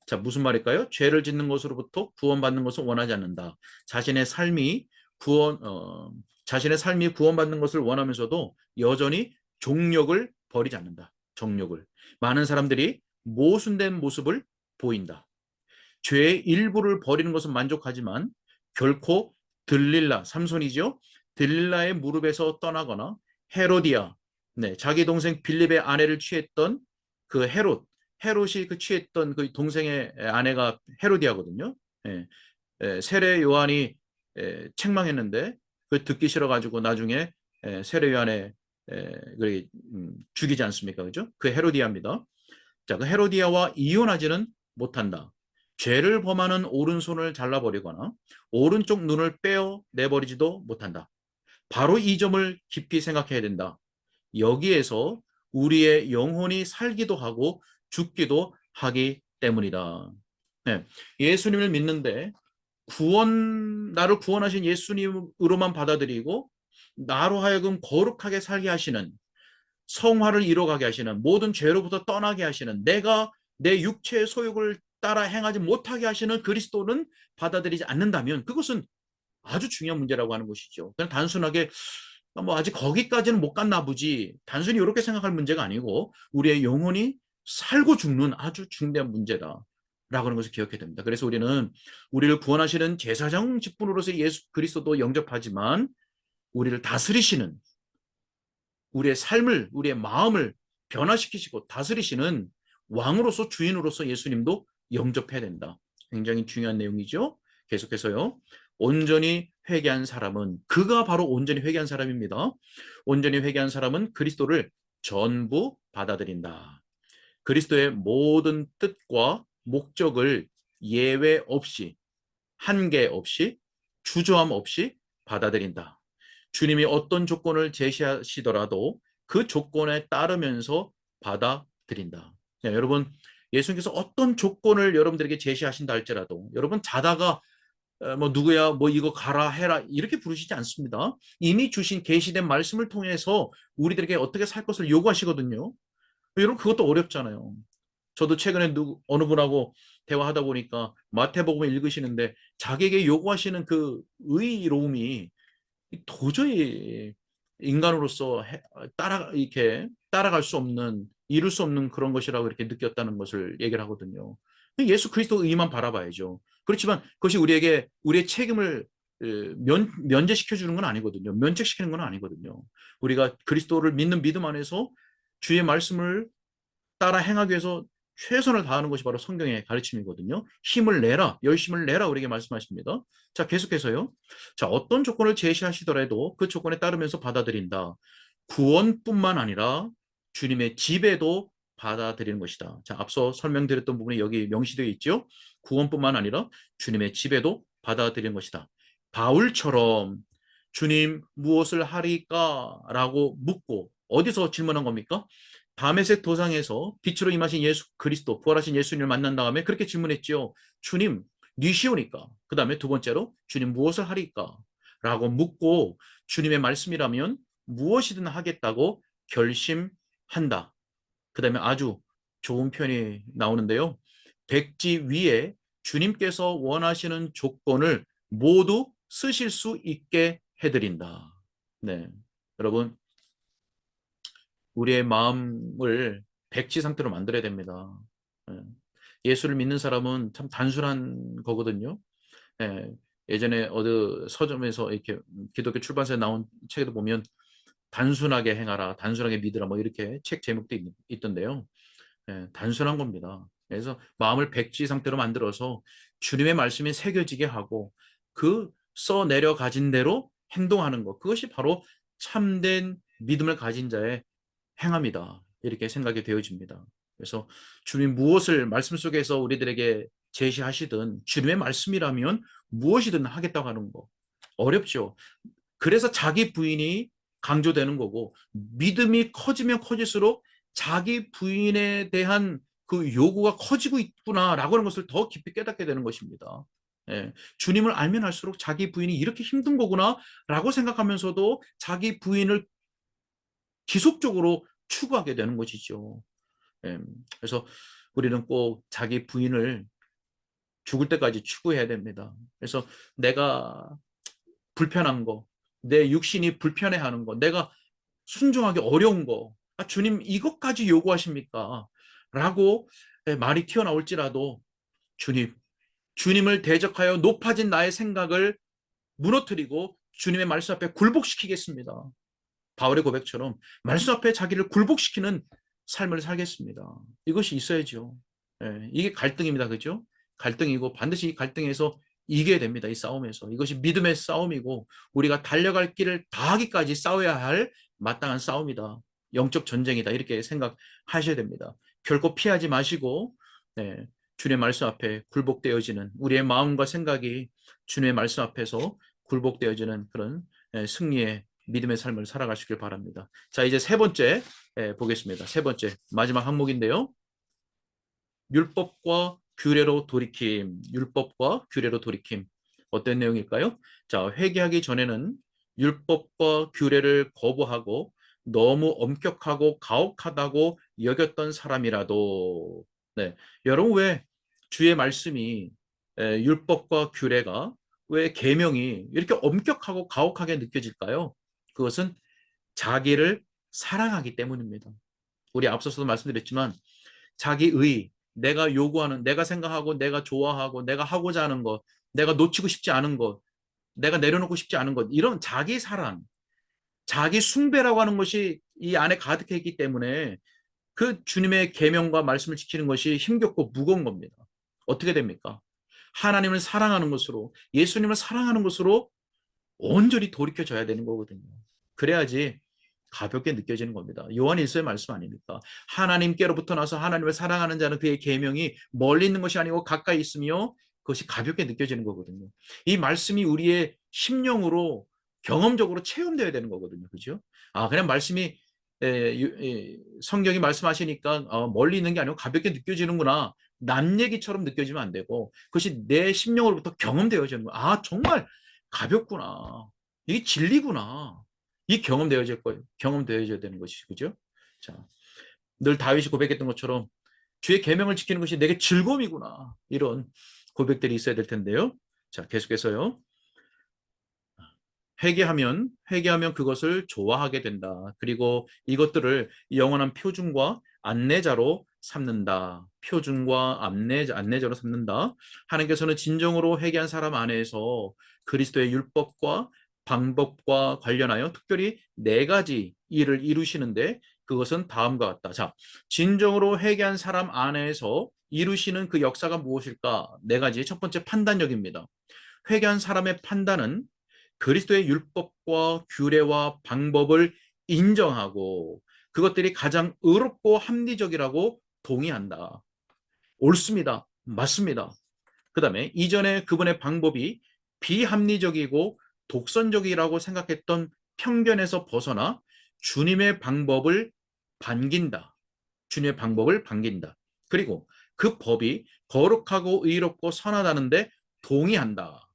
자, 무슨 말일까요? 죄를 짓는 것으로부터 구원받는 것은 원하지 않는다. 자신의 삶이 구원받는 것을 원하면서도 여전히 종력을 버리지 않는다. 정욕을. 많은 사람들이 모순된 모습을 보인다. 죄의 일부를 버리는 것은 만족하지만 결코 삼손이죠. 들릴라의 무릎에서 떠나거나 헤로디아, 자기 동생 빌립의 아내를 취했던 그 헤롯이 취했던 그 동생의 아내가 헤로디아거든요. 세례 요한이 책망했는데 그 듣기 싫어가지고 나중에 세례 요한에 죽이지 않습니까? 그죠? 그 헤로디아입니다. 자, 그 헤로디아와 이혼하지는 못한다. 죄를 범하는 오른손을 잘라버리거나 오른쪽 눈을 빼어 내버리지도 못한다. 바로 이 점을 깊이 생각해야 된다. 여기에서 우리의 영혼이 살기도 하고 죽기도 하기 때문이다. 네, 예수님을 믿는데 나를 구원하신 예수님으로만 받아들이고 나로 하여금 거룩하게 살게 하시는 성화를 이뤄가게 하시는 모든 죄로부터 떠나게 하시는 내가 내 육체의 소욕을 따라 행하지 못하게 하시는 그리스도는 받아들이지 않는다면 그것은 아주 중요한 문제라고 하는 것이죠. 그냥 단순하게 뭐 아직 거기까지는 못 갔나 보지 단순히 이렇게 생각할 문제가 아니고 우리의 영혼이 살고 죽는 아주 중대한 문제다. 라고 하는 것을 기억해야 됩니다. 그래서 우리를 구원하시는 제사장 직분으로서 예수 그리스도도 영접하지만 우리를 다스리시는 우리의 삶을 우리의 마음을 변화시키시고 다스리시는 왕으로서 주인으로서 예수님도 영접해야 된다. 굉장히 중요한 내용이죠. 계속해서요. 온전히 회개한 사람은 그가 바로 온전히 회개한 사람입니다. 온전히 회개한 사람은 그리스도를 전부 받아들인다. 그리스도의 모든 뜻과 목적을 예외 없이 한계 없이 주저함 없이 받아들인다. 주님이 어떤 조건을 제시하시더라도 그 조건에 따르면서 받아들인다. 네, 여러분 예수님께서 어떤 조건을 여러분들에게 제시하신다 할지라도 여러분 자다가 뭐 누구야 뭐 이거 가라 해라 이렇게 부르시지 않습니다. 이미 주신 계시된 말씀을 통해서 우리들에게 어떻게 살 것을 요구하시거든요. 여러분 그것도 어렵잖아요. 저도 최근에 어느 분하고 대화하다 보니까 마태복음을 읽으시는데 자기에게 요구하시는 그 의로움이 도저히 인간으로서 이렇게 따라갈 수 없는 이룰 수 없는 그런 것이라고 이렇게 느꼈다는 것을 얘기를 하거든요. 예수 그리스도 의만 바라봐야죠. 그렇지만 그것이 우리에게 우리의 책임을 면제시켜 주는 건 아니거든요. 면책시키는 건 아니거든요. 우리가 그리스도를 믿는 믿음 안에서 주의 말씀을 따라 행하기 위해서 최선을 다하는 것이 바로 성경의 가르침이거든요. 힘을 내라, 열심을 내라 우리에게 말씀하십니다. 자, 계속해서요. 자, 어떤 조건을 제시하시더라도 그 조건에 따르면서 받아들인다. 구원뿐만 아니라 주님의 지배도 받아들이는 것이다. 자, 앞서 설명드렸던 부분이 여기 명시되어 있죠. 구원뿐만 아니라 주님의 지배도 받아들이는 것이다. 바울처럼 주님 무엇을 하리까? 라고 묻고 어디서 질문한 겁니까? 다메섹 도상에서 빛으로 임하신 예수 그리스도 부활하신 예수님을 만난 다음에 그렇게 질문했죠. 주님 니시오니까. 그 다음에 두 번째로 주님 무엇을 하리까? 라고 묻고 주님의 말씀이라면 무엇이든 하겠다고 결심한다. 그 다음에 아주 좋은 편이 나오는데요. 백지 위에 주님께서 원하시는 조건을 모두 쓰실 수 있게 해드린다. 네, 여러분 우리의 마음을 백지 상태로 만들어야 됩니다. 예수를 믿는 사람은 참 단순한 거거든요. 예전에 어느 서점에서 이렇게 기독교 출판사에 나온 책에도 보면 단순하게 행하라, 단순하게 믿으라 뭐 이렇게 책 제목도 있던데요. 단순한 겁니다. 그래서 마음을 백지 상태로 만들어서 주님의 말씀이 새겨지게 하고 그 써내려 가진 대로 행동하는 것. 그것이 바로 참된 믿음을 가진 자의 행함이다. 이렇게 생각이 되어집니다. 그래서 주님 무엇을 말씀 속에서 우리들에게 제시하시든 주님의 말씀이라면 무엇이든 하겠다고 하는 거. 어렵죠. 그래서 자기 부인이 강조되는 거고 믿음이 커지면 커질수록 자기 부인에 대한 그 요구가 커지고 있구나라고 하는 것을 더 깊이 깨닫게 되는 것입니다. 주님을 알면 알수록 자기 부인이 이렇게 힘든 거구나라고 생각하면서도 자기 부인을 지속적으로 추구하게 되는 것이죠. 그래서 우리는 꼭 자기 부인을 죽을 때까지 추구해야 됩니다. 그래서 내가 불편한 거, 내 육신이 불편해하는 거, 내가 순종하기 어려운 거, 주님 이것까지 요구하십니까? 라고 말이 튀어나올지라도 주님을 대적하여 높아진 나의 생각을 무너뜨리고 주님의 말씀 앞에 굴복시키겠습니다. 바울의 고백처럼 말씀 앞에 자기를 굴복시키는 삶을 살겠습니다. 이것이 있어야죠. 이게 갈등입니다. 그죠? 갈등이고 반드시 이 갈등에서 이겨야 됩니다. 이 싸움에서. 이것이 믿음의 싸움이고 우리가 달려갈 길을 다하기까지 싸워야 할 마땅한 싸움이다. 영적 전쟁이다. 이렇게 생각하셔야 됩니다. 결코 피하지 마시고 주님의 말씀 앞에 굴복되어지는 우리의 마음과 생각이 주님의 말씀 앞에서 굴복되어지는 그런 승리의 믿음의 삶을 살아가시길 바랍니다. 자, 이제 세 번째 보겠습니다. 세 번째 마지막 항목인데요. 율법과 규례로 돌이킴. 율법과 규례로 돌이킴. 어떤 내용일까요? 자, 회개하기 전에는 율법과 규례를 거부하고 너무 엄격하고 가혹하다고 여겼던 사람이라도 여러분 왜 주의 말씀이 율법과 규례가 왜 계명이 이렇게 엄격하고 가혹하게 느껴질까요? 그것은 자기를 사랑하기 때문입니다. 우리 앞서서도 말씀드렸지만 자기의 내가 요구하는 내가 생각하고 내가 좋아하고 내가 하고자 하는 것 내가 놓치고 싶지 않은 것 내가 내려놓고 싶지 않은 것 이런 자기 사랑 자기 숭배라고 하는 것이 이 안에 가득해 있기 때문에 그 주님의 계명과 말씀을 지키는 것이 힘겹고 무거운 겁니다. 어떻게 됩니까? 하나님을 사랑하는 것으로, 예수님을 사랑하는 것으로 온전히 돌이켜져야 되는 거거든요. 그래야지 가볍게 느껴지는 겁니다. 요한 1서의 말씀 아닙니까? 하나님께로부터 나서 하나님을 사랑하는 자는 그의 계명이 멀리 있는 것이 아니고 가까이 있으며 그것이 가볍게 느껴지는 거거든요. 이 말씀이 우리의 심령으로 경험적으로 체험되어야 되는 거거든요. 그죠? 그냥 말씀이 성경이 말씀하시니까 멀리 있는 게 아니고 가볍게 느껴지는구나. 남 얘기처럼 느껴지면 안 되고 그것이 내 심령으로부터 경험되어지는 거야. 정말 가볍구나. 이게 진리구나. 이 경험되어질 거예요. 경험되어져야 되는 것이죠. 그죠? 자, 늘 다윗이 고백했던 것처럼 주의 계명을 지키는 것이 내게 즐거움이구나. 이런 고백들이 있어야 될 텐데요. 자, 계속해서요. 회개하면 그것을 좋아하게 된다. 그리고 이것들을 영원한 표준과 안내자로 삼는다. 표준과 안내자로 삼는다. 하나님께서는 진정으로 회개한 사람 안에서 그리스도의 율법과 방법과 관련하여 특별히 네 가지 일을 이루시는데 그것은 다음과 같다. 자, 진정으로 회개한 사람 안에서 이루시는 그 역사가 무엇일까? 네 가지. 첫 번째 판단력입니다. 회개한 사람의 판단은 그리스도의 율법과 규례와 방법을 인정하고 그것들이 가장 의롭고 합리적이라고 동의한다. 옳습니다. 맞습니다. 그 다음에 이전에 그분의 방법이 비합리적이고 독선적이라고 생각했던 편견에서 벗어나 주님의 방법을 반긴다. 주님의 방법을 반긴다. 그리고 그 법이 거룩하고 의롭고 선하다는데 동의한다.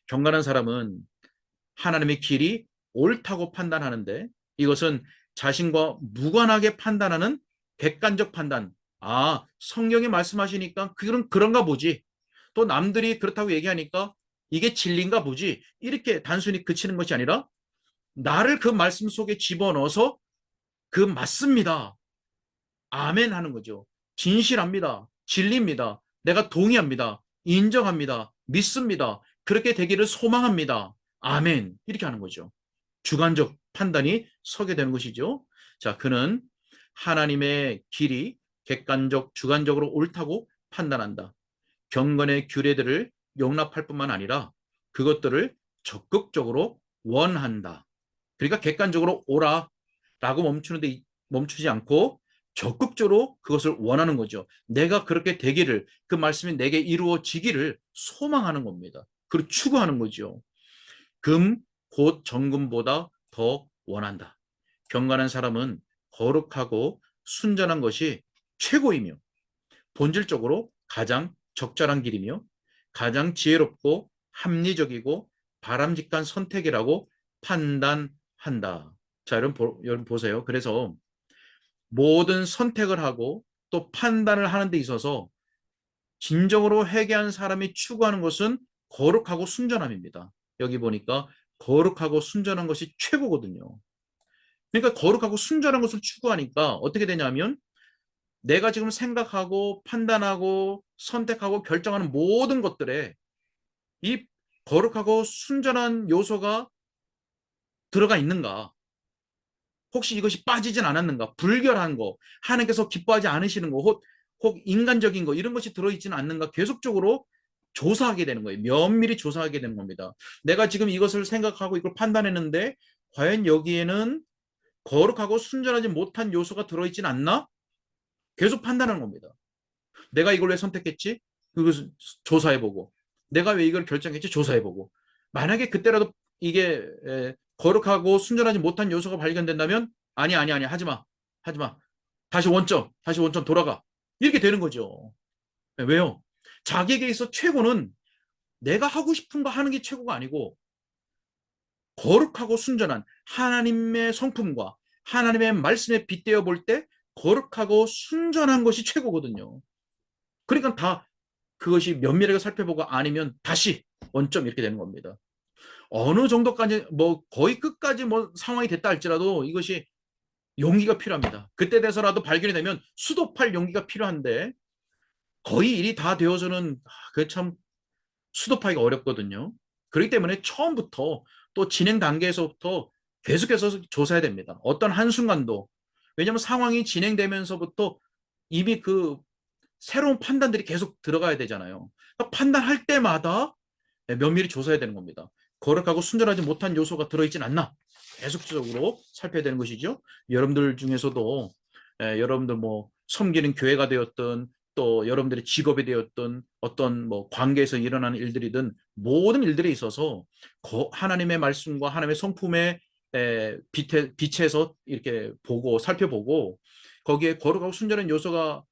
경건한 사람은 하나님의 길이 옳다고 판단하는데 이것은 자신과 무관하게 판단하는 객관적 판단. 성경이 말씀하시니까 그런가 보지. 또 남들이 그렇다고 얘기하니까 이게 진리인가 보지. 이렇게 단순히 그치는 것이 아니라 나를 그 말씀 속에 집어넣어서 그 맞습니다. 아멘 하는 거죠. 진실합니다. 진리입니다. 내가 동의합니다. 인정합니다. 믿습니다. 그렇게 되기를 소망합니다. 아멘. 이렇게 하는 거죠. 주관적 판단이 서게 되는 것이죠. 자, 그는 하나님의 길이 객관적, 주관적으로 옳다고 판단한다. 경건의 규례들을 용납할 뿐만 아니라 그것들을 적극적으로 원한다. 그러니까 객관적으로 옳아라고 멈추지 않고 적극적으로 그것을 원하는 거죠. 내가 그렇게 되기를, 그 말씀이 내게 이루어지기를 소망하는 겁니다. 그리고 추구하는 거죠. 금, 곧 정금보다 더 원한다. 경건한 사람은 거룩하고 순전한 것이 최고이며 본질적으로 가장 적절한 길이며 가장 지혜롭고 합리적이고 바람직한 선택이라고 판단한다. 자, 여러분 보세요. 그래서 모든 선택을 하고 또 판단을 하는 데 있어서 진정으로 회개한 사람이 추구하는 것은 거룩하고 순전함입니다. 여기 보니까 거룩하고 순전한 것이 최고거든요. 그러니까 거룩하고 순전한 것을 추구하니까 어떻게 되냐면 내가 지금 생각하고 판단하고 선택하고 결정하는 모든 것들에 이 거룩하고 순전한 요소가 들어가 있는가? 혹시 이것이 빠지진 않았는가? 불결한 거, 하나님께서 기뻐하지 않으시는 거, 혹 인간적인 거 이런 것이 들어있지는 않는가? 계속적으로 조사하게 되는 거예요. 면밀히 조사하게 되는 겁니다. 내가 지금 이것을 생각하고 이걸 판단했는데 과연 여기에는 거룩하고 순전하지 못한 요소가 들어있지는 않나? 계속 판단하는 겁니다. 내가 이걸 왜 선택했지? 그것을 조사해보고 내가 왜 이걸 결정했지? 조사해보고 만약에 그때라도 이게 거룩하고 순전하지 못한 요소가 발견된다면 아니 하지마 다시 원점 돌아가 이렇게 되는 거죠. 왜요? 자기에게 있어 최고는 내가 하고 싶은 거 하는 게 최고가 아니고 거룩하고 순전한 하나님의 성품과 하나님의 말씀에 빗대어 볼 때 거룩하고 순전한 것이 최고거든요. 그러니까 다 그것이 면밀하게 살펴보고 아니면 다시 원점 이렇게 되는 겁니다. 어느 정도까지 뭐 거의 끝까지 뭐 상황이 됐다 할지라도 이것이 용기가 필요합니다. 그때 돼서라도 발견이 되면 수도팔 용기가 필요한데 거의 일이 다 되어서는 그게 참 수도파기가 어렵거든요. 그렇기 때문에 처음부터 또 진행 단계에서부터 계속해서 조사해야 됩니다. 어떤 한순간도 왜냐하면 상황이 진행되면서부터 이미 그 새로운 판단들이 계속 들어가야 되잖아요. 그러니까 판단할 때마다 면밀히 조사해야 되는 겁니다. 거룩하고 순전하지 못한 요소가 들어있진 않나 계속적으로 살펴야 되는 것이죠. 여러분들 중에서도 여러분들 뭐 섬기는 교회가 되었든 또 여러분들의 직업이 되었든 어떤 뭐 관계에서 일어나는 일들이든 모든 일들에 있어서 하나님의 말씀과 하나님의 성품의 빛에서 이렇게 보고 살펴보고 거기에 거룩하고 순전한 요소가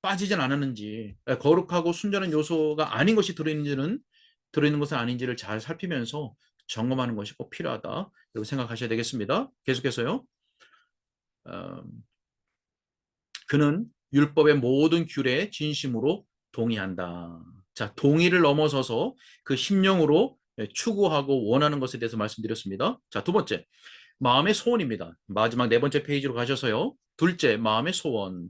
빠지진 않았는지, 거룩하고 순전한 요소가 아닌 것이 들어있는 것은 아닌지를 잘 살피면서 점검하는 것이 꼭 필요하다. 이렇게 생각하셔야 되겠습니다. 계속해서요. 어, 그는 율법의 모든 규례에 진심으로 동의한다. 자, 동의를 넘어서서 그 심령으로 추구하고 원하는 것에 대해서 말씀드렸습니다. 자, 두 번째, 마음의 소원입니다. 마지막 네 번째 페이지로 가셔서요. 둘째, 마음의 소원.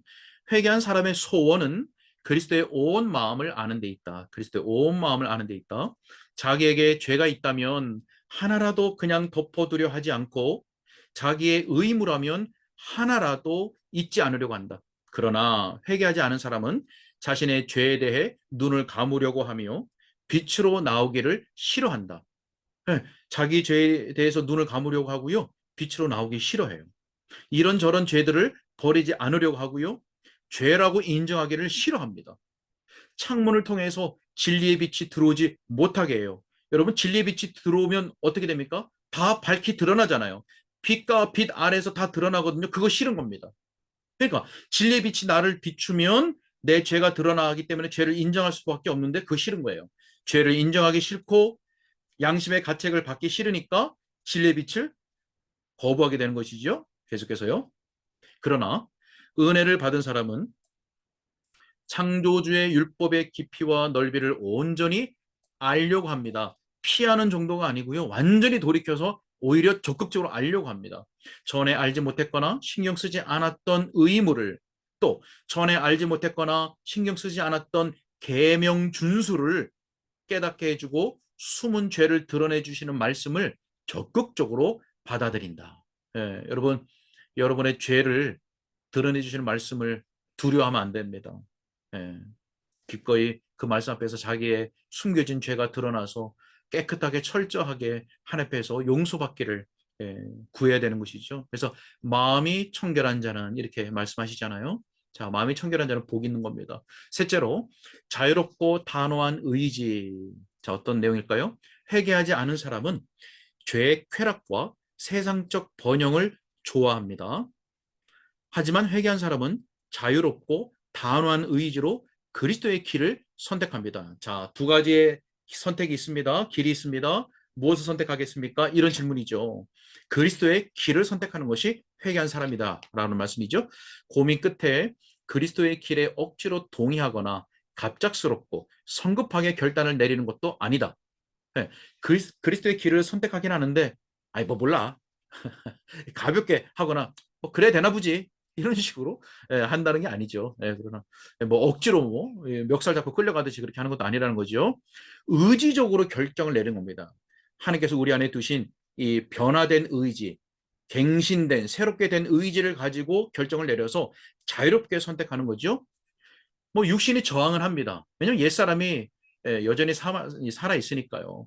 회개한 사람의 소원은 그리스도의 온 마음을 아는 데 있다. 그리스도의 온 마음을 아는 데 있다. 자기에게 죄가 있다면 하나라도 그냥 덮어두려 하지 않고 자기의 의무라면 하나라도 잊지 않으려고 한다. 그러나 회개하지 않은 사람은 자신의 죄에 대해 눈을 감으려고 하며 빛으로 나오기를 싫어한다. 네, 자기 죄에 대해서 눈을 감으려고 하고요. 빛으로 나오기 싫어해요. 이런저런 죄들을 버리지 않으려고 하고요. 죄라고 인정하기를 싫어합니다. 창문을 통해서 진리의 빛이 들어오지 못하게 해요. 여러분, 진리의 빛이 들어오면 어떻게 됩니까? 다 밝히 드러나잖아요. 빛과 빛 아래에서 다 드러나거든요. 그거 싫은 겁니다. 그러니까 진리의 빛이 나를 비추면 내 죄가 드러나기 때문에 죄를 인정할 수밖에 없는데 그거 싫은 거예요. 죄를 인정하기 싫고 양심의 가책을 받기 싫으니까 진리의 빛을 거부하게 되는 것이죠. 계속해서요. 그러나 은혜를 받은 사람은 창조주의 율법의 깊이와 넓이를 온전히 알려고 합니다. 피하는 정도가 아니고요. 완전히 돌이켜서 오히려 적극적으로 알려고 합니다. 전에 알지 못했거나 신경 쓰지 않았던 의무를 또 전에 알지 못했거나 신경 쓰지 않았던 계명 준수를 깨닫게 해주고 숨은 죄를 드러내 주시는 말씀을 적극적으로 받아들인다. 여러분, 여러분의 죄를 드러내 주시는 말씀을 두려워하면 안 됩니다. 예, 기꺼이 그 말씀 앞에서 자기의 숨겨진 죄가 드러나서 깨끗하게 철저하게 하나님 앞에서 용서받기를 구해야 되는 것이죠. 그래서 마음이 청결한 자는 이렇게 말씀하시잖아요. 자, 마음이 청결한 자는 복 있는 겁니다. 셋째로 자유롭고 단호한 의지. 자, 어떤 내용일까요? 회개하지 않은 사람은 죄의 쾌락과 세상적 번영을 좋아합니다. 하지만 회개한 사람은 자유롭고 단호한 의지로 그리스도의 길을 선택합니다. 자, 두 가지의 선택이 있습니다. 길이 있습니다. 무엇을 선택하겠습니까? 이런 질문이죠. 그리스도의 길을 선택하는 것이 회개한 사람이다 라는 말씀이죠. 고민 끝에 그리스도의 길에 억지로 동의하거나 갑작스럽고 성급하게 결단을 내리는 것도 아니다. 네, 그리스도의 길을 선택하긴 하는데 아이 뭐 몰라 가볍게 하거나 그래 되나 보지 이런 식으로 한다는 게 아니죠. 그러나 뭐 억지로 뭐 멱살 잡고 끌려가듯이 그렇게 하는 것도 아니라는 거죠. 의지적으로 결정을 내는 겁니다. 하나님께서 우리 안에 두신 이 변화된 의지, 갱신된 새롭게 된 의지를 가지고 결정을 내려서 자유롭게 선택하는 거죠. 뭐 육신이 저항을 합니다. 왜냐하면 옛사람이 여전히 살아 있으니까요.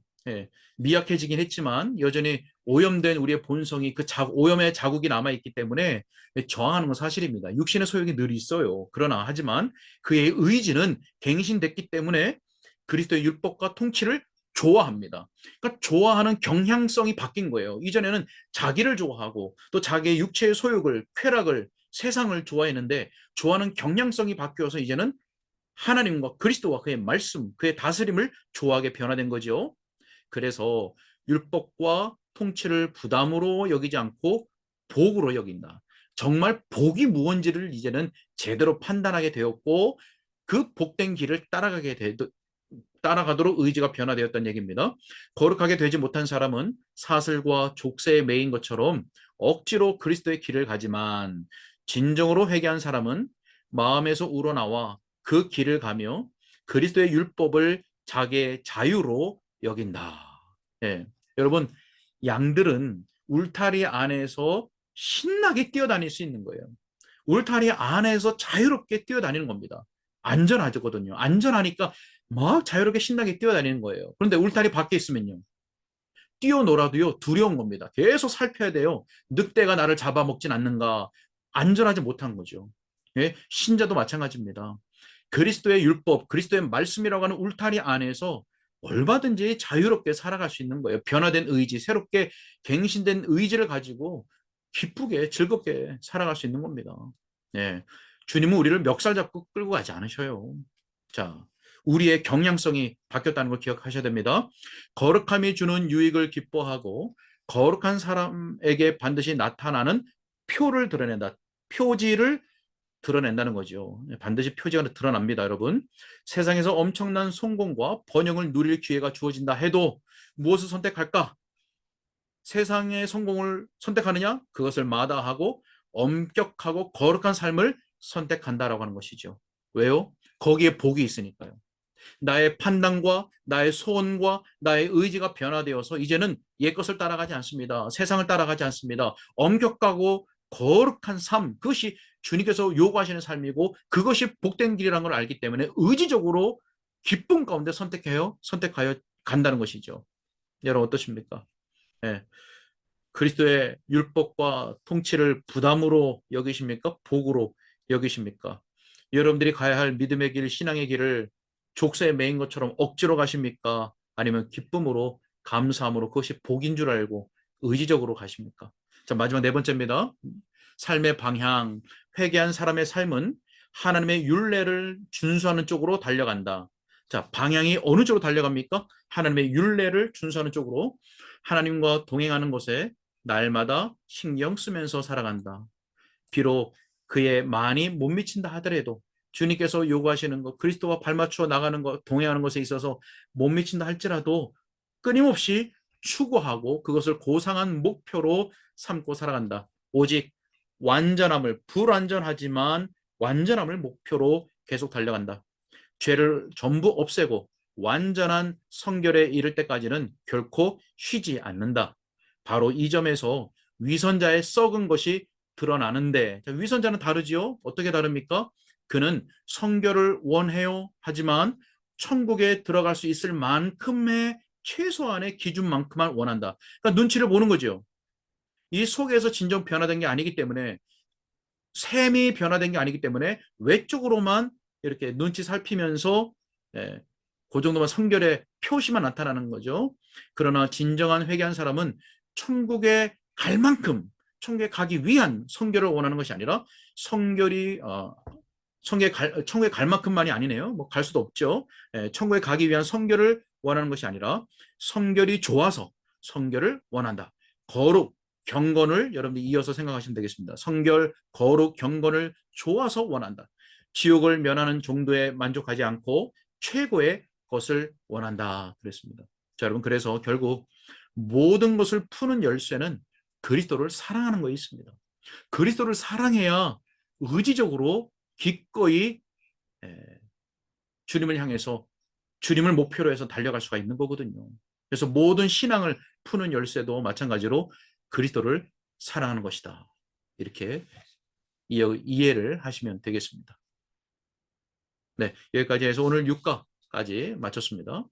미약해지긴 했지만 여전히 오염된 우리의 본성이 오염의 자국이 남아있기 때문에 저항하는 건 사실입니다. 육신의 소욕이 늘 있어요. 그러나 하지만 그의 의지는 갱신됐기 때문에 그리스도의 율법과 통치를 좋아합니다. 그러니까 좋아하는 경향성이 바뀐 거예요. 이전에는 자기를 좋아하고 또 자기의 육체의 소욕을, 쾌락을, 세상을 좋아했는데 좋아하는 경향성이 바뀌어서 이제는 하나님과 그리스도와 그의 말씀, 그의 다스림을 좋아하게 변화된 거죠. 그래서 율법과 통치를 부담으로 여기지 않고 복으로 여긴다. 정말 복이 무언지를 이제는 제대로 판단하게 되었고 그 복된 길을 따라가도록 의지가 변화되었다는 얘기입니다. 거룩하게 되지 못한 사람은 사슬과 족쇄에 매인 것처럼 억지로 그리스도의 길을 가지만 진정으로 회개한 사람은 마음에서 우러나와 그 길을 가며 그리스도의 율법을 자기의 자유로 여긴다. 예. 여러분, 양들은 울타리 안에서 신나게 뛰어다닐 수 있는 거예요. 울타리 안에서 자유롭게 뛰어다니는 겁니다. 안전하거든요. 안전하니까 막 자유롭게 신나게 뛰어다니는 거예요. 그런데 울타리 밖에 있으면요. 뛰어놀아도요, 두려운 겁니다. 계속 살펴야 돼요. 늑대가 나를 잡아먹진 않는가. 안전하지 못한 거죠. 예? 신자도 마찬가지입니다. 그리스도의 율법, 그리스도의 말씀이라고 하는 울타리 안에서 얼마든지 자유롭게 살아갈 수 있는 거예요. 변화된 의지, 새롭게 갱신된 의지를 가지고 기쁘게 즐겁게 살아갈 수 있는 겁니다. 예. 주님은 우리를 멱살 잡고 끌고 가지 않으셔요. 자, 우리의 경향성이 바뀌었다는 걸 기억하셔야 됩니다. 거룩함이 주는 유익을 기뻐하고 거룩한 사람에게 반드시 나타나는 표를 드러낸다. 표지를 드러낸다는 거죠. 반드시 표지가 드러납니다, 여러분. 세상에서 엄청난 성공과 번영을 누릴 기회가 주어진다 해도 무엇을 선택할까? 세상의 성공을 선택하느냐? 그것을 마다하고 엄격하고 거룩한 삶을 선택한다라고 하는 것이죠. 왜요? 거기에 복이 있으니까요. 나의 판단과 나의 소원과 나의 의지가 변화되어서 이제는 옛 것을 따라가지 않습니다. 세상을 따라가지 않습니다. 엄격하고 거룩한 삶, 그것이 주님께서 요구하시는 삶이고 그것이 복된 길이라는 걸 알기 때문에 의지적으로 기쁨 가운데 선택하여 간다는 것이죠. 여러분 어떠십니까? 예. 그리스도의 율법과 통치를 부담으로 여기십니까? 복으로 여기십니까? 여러분들이 가야 할 믿음의 길, 신앙의 길을 족쇄에 매인 것처럼 억지로 가십니까? 아니면 기쁨으로, 감사함으로 그것이 복인 줄 알고 의지적으로 가십니까? 자, 마지막 네 번째입니다. 삶의 방향, 회개한 사람의 삶은 하나님의 율례를 준수하는 쪽으로 달려간다. 자, 방향이 어느 쪽으로 달려갑니까? 하나님의 율례를 준수하는 쪽으로 하나님과 동행하는 것에 날마다 신경 쓰면서 살아간다. 비록 그에 많이 못 미친다 하더라도 주님께서 요구하시는 것, 그리스도와 발맞추어 나가는 것, 동행하는 것에 있어서 못 미친다 할지라도 끊임없이 추구하고 그것을 고상한 목표로 삼고 살아간다. 오직 완전함을, 불완전하지만 완전함을 목표로 계속 달려간다. 죄를 전부 없애고 완전한 성결에 이를 때까지는 결코 쉬지 않는다. 바로 이 점에서 위선자의 썩은 것이 드러나는데, 위선자는 다르지요? 어떻게 다릅니까? 그는 성결을 원해요. 하지만 천국에 들어갈 수 있을 만큼의 최소한의 기준만큼만 원한다. 그러니까 눈치를 보는 거죠. 이 속에서 진정 변화된 게 아니기 때문에, 셈이 변화된 게 아니기 때문에 외적으로만 이렇게 눈치 살피면서 예, 그 정도만 성결의 표시만 나타나는 거죠. 그러나 진정한 회개한 사람은 천국에 갈 만큼, 천국에 가기 위한 성결을 원하는 것이 아니라 성결이 천국에 갈 만큼만이 아니네요. 뭐 갈 수도 없죠. 천국에 가기 위한 성결을 원하는 것이 아니라 성결이 좋아서 성결을 원한다. 거룩, 경건을 여러분들이 이어서 생각하시면 되겠습니다. 성결, 거룩, 경건을 좋아서 원한다. 지옥을 면하는 정도에 만족하지 않고 최고의 것을 원한다. 그랬습니다. 자, 여러분, 그래서 결국 모든 것을 푸는 열쇠는 그리스도를 사랑하는 것에 있습니다. 그리스도를 사랑해야 의지적으로 기꺼이 주님을 향해서 주님을 목표로 해서 달려갈 수가 있는 거거든요. 그래서 모든 신앙을 푸는 열쇠도 마찬가지로 그리스도를 사랑하는 것이다. 이렇게 이해를 하시면 되겠습니다. 네, 여기까지 해서 오늘 6가까지 마쳤습니다.